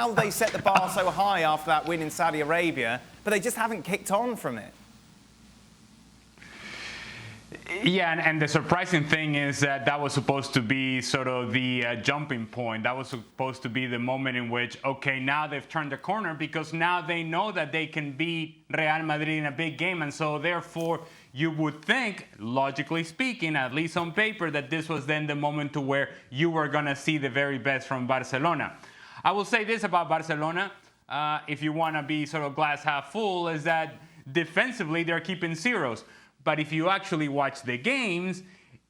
how they set the bar so high after that win in Saudi Arabia, but they just haven't kicked on from it. Yeah, and the surprising thing is that that was supposed to be sort of the jumping point. That was supposed to be the moment in which, okay, now they've turned the corner because now they know that they can beat Real Madrid in a big game. And so therefore, you would think, logically speaking, at least on paper, that this was then the moment to where you were going to see the very best from Barcelona. I will say this about Barcelona, if you want to be sort of glass half full, is that defensively they're keeping zeros. But if you actually watch the games,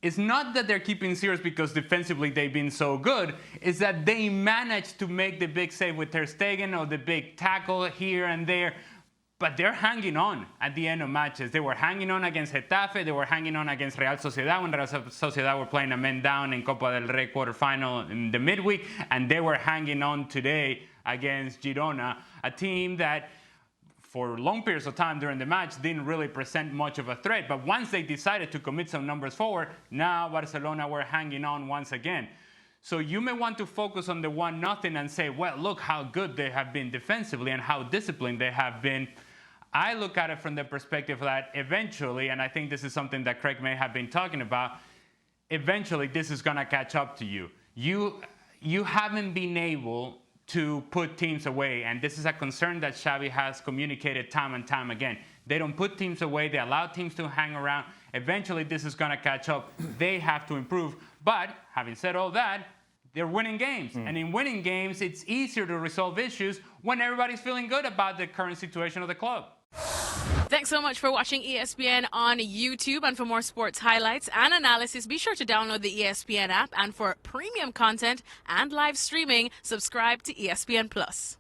it's not that they're keeping zeros because defensively they've been so good. It's that they managed to make the big save with Ter Stegen or the big tackle here and there. But they're hanging on at the end of matches. They were hanging on against Getafe. They were hanging on against Real Sociedad when Real Sociedad were playing a men down in Copa del Rey quarterfinal in the midweek. And they were hanging on today against Girona, a team that for long periods of time during the match didn't really present much of a threat. But once they decided to commit some numbers forward, now Barcelona were hanging on once again. So you may want to focus on the 1-0 and say, well, look how good they have been defensively and how disciplined they have been. I look at it from the perspective that eventually, and I think this is something that Craig may have been talking about, eventually this is going to catch up to you. You haven't been able to put teams away, and this is a concern that Xavi has communicated time and time again. They don't put teams away. They allow teams to hang around. Eventually, this is going to catch up. They have to improve. But having said all that, they're winning games. And in winning games, it's easier to resolve issues when everybody's feeling good about the current situation of the club. Thanks so much for watching ESPN on YouTube. And for more sports highlights and analysis, be sure to download the ESPN app. And for premium content and live streaming, subscribe to ESPN Plus.